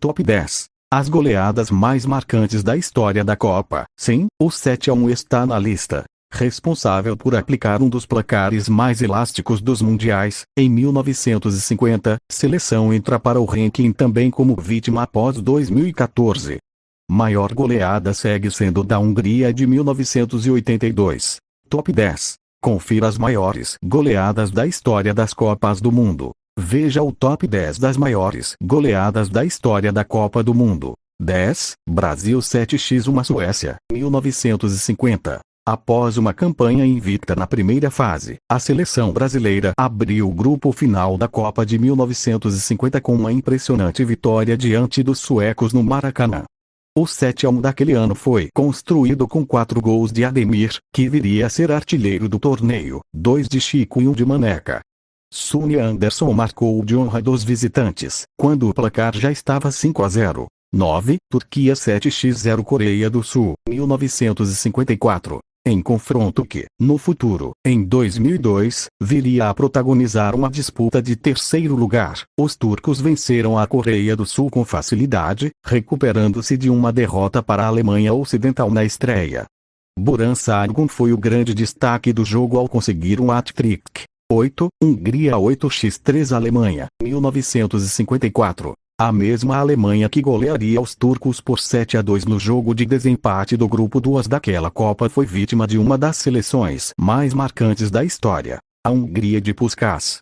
Top 10. As goleadas mais marcantes da história da Copa. Sim, o 7-1 está na lista. Responsável por aplicar um dos placares mais elásticos dos mundiais, em 1950, seleção entra para o ranking também como vítima após 2014. Maior goleada segue sendo da Hungria de 1982. Top 10. Confira as maiores goleadas da história das Copas do Mundo. Veja o top 10 das maiores goleadas da história da Copa do Mundo. 10. Brasil 7x1 Suécia, 1950. Após uma campanha invicta na primeira fase, a seleção brasileira abriu o grupo final da Copa de 1950 com uma impressionante vitória diante dos suecos no Maracanã. O 7-1 daquele ano foi construído com 4 gols de Ademir, que viria a ser artilheiro do torneio, 2 de Chico e 1 de Maneca. Sune Anderson marcou de honra dos visitantes, quando o placar já estava 5-0. 9. Turquia 7x0 Coreia do Sul, 1954. Em confronto que, no futuro, em 2002, viria a protagonizar uma disputa de terceiro lugar, os turcos venceram a Coreia do Sul com facilidade, recuperando-se de uma derrota para a Alemanha Ocidental na estreia. Buran Sargun foi o grande destaque do jogo ao conseguir um hat-trick. 8. Hungria 8x3 Alemanha, 1954. A mesma Alemanha que golearia os turcos por 7-2 no jogo de desempate do grupo 2 daquela Copa foi vítima de uma das seleções mais marcantes da história, a Hungria de Puskás.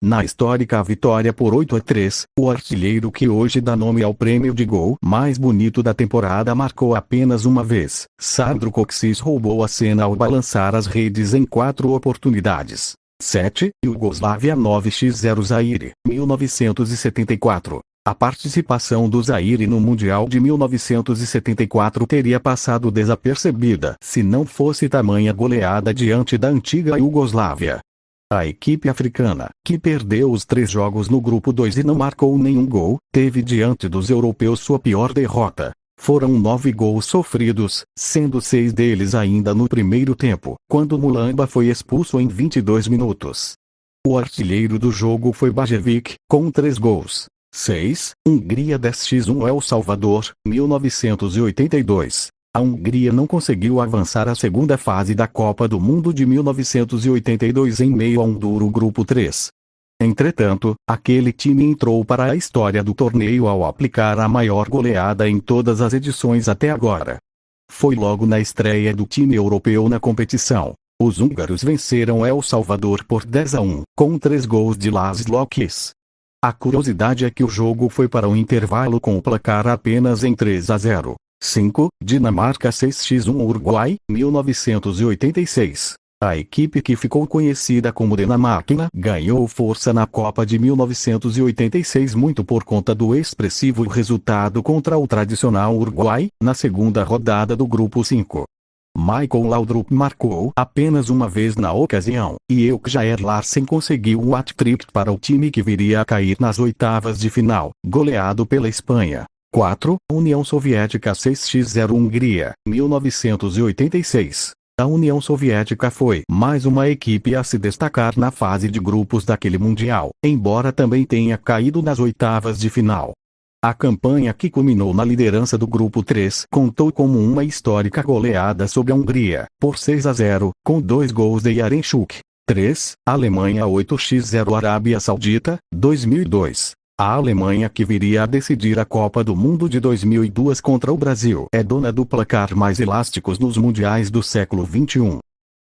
Na histórica vitória por 8-3, o artilheiro que hoje dá nome ao prêmio de gol mais bonito da temporada marcou apenas uma vez. Sandro Kocsis roubou a cena ao balançar as redes em 4 oportunidades. 7. Iugoslávia 9x0 Zaire, 1974. A participação do Zaire no Mundial de 1974 teria passado desapercebida se não fosse tamanha goleada diante da antiga Iugoslávia. A equipe africana, que perdeu os 3 jogos no grupo 2 e não marcou nenhum gol, teve diante dos europeus sua pior derrota. Foram 9 gols sofridos, sendo 6 deles ainda no primeiro tempo, quando Mulamba foi expulso em 22 minutos. O artilheiro do jogo foi Bajevic, com 3 gols. 6. Hungria 10x1 El Salvador, 1982. A Hungria não conseguiu avançar à segunda fase da Copa do Mundo de 1982 em meio a um duro grupo 3. Entretanto, aquele time entrou para a história do torneio ao aplicar a maior goleada em todas as edições até agora. Foi logo na estreia do time europeu na competição. Os húngaros venceram El Salvador por 10-1, com 3 gols de Laszlo Kiss. A curiosidade é que o jogo foi para o intervalo com o placar apenas em 3-0. 5. Dinamarca 6x1 Uruguai, 1986. A equipe que ficou conhecida como Dinamarquina ganhou força na Copa de 1986 muito por conta do expressivo resultado contra o tradicional Uruguai, na segunda rodada do Grupo 5. Michael Laudrup marcou apenas uma vez na ocasião, e Eukjaer Larsen conseguiu um hat-trick para o time que viria a cair nas oitavas de final, goleado pela Espanha. 4. União Soviética 6x0 Hungria, 1986. A União Soviética foi mais uma equipe a se destacar na fase de grupos daquele Mundial, embora também tenha caído nas oitavas de final. A campanha que culminou na liderança do Grupo 3 contou como uma histórica goleada sobre a Hungria, por 6-0, com 2 gols de Yarenchuk. 3. Alemanha 8x0 Arábia Saudita, 2002. A Alemanha que viria a decidir a Copa do Mundo de 2002 contra o Brasil é dona do placar mais elásticos nos mundiais do século XXI.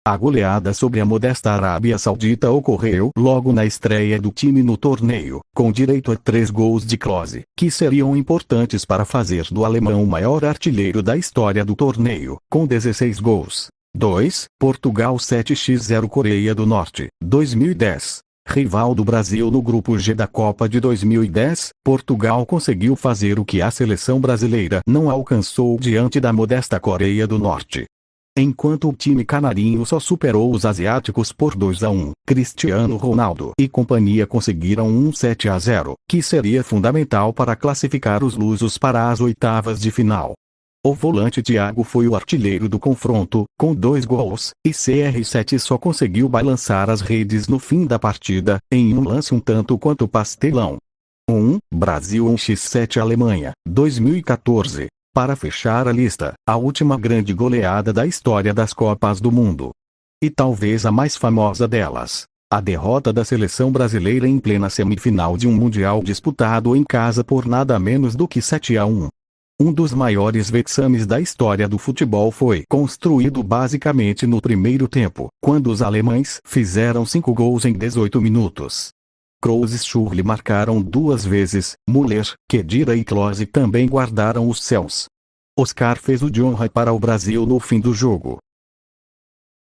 A goleada sobre a modesta Arábia Saudita ocorreu logo na estreia do time no torneio, com direito a 3 gols de Klose, que seriam importantes para fazer do alemão o maior artilheiro da história do torneio, com 16 gols. 2. Portugal 7x0 Coreia do Norte, 2010. Rival do Brasil no Grupo G da Copa de 2010, Portugal conseguiu fazer o que a seleção brasileira não alcançou diante da modesta Coreia do Norte. Enquanto o time canarinho só superou os asiáticos por 2-1, Cristiano Ronaldo e companhia conseguiram um 7-0, que seria fundamental para classificar os lusos para as oitavas de final. O volante Thiago foi o artilheiro do confronto, com 2 gols, e CR7 só conseguiu balançar as redes no fim da partida, em um lance um tanto quanto pastelão. 1. Brasil 1x7 Alemanha, 2014. Para fechar a lista, a última grande goleada da história das Copas do Mundo. E talvez a mais famosa delas. A derrota da seleção brasileira em plena semifinal de um Mundial disputado em casa por nada menos do que 7-1. Um dos maiores vexames da história do futebol foi construído basicamente no primeiro tempo, quando os alemães fizeram 5 gols em 18 minutos. Kroos e Schürrle marcaram 2 vezes, Müller, Khedira e Klose também guardaram os céus. Oscar fez o de honra para o Brasil no fim do jogo.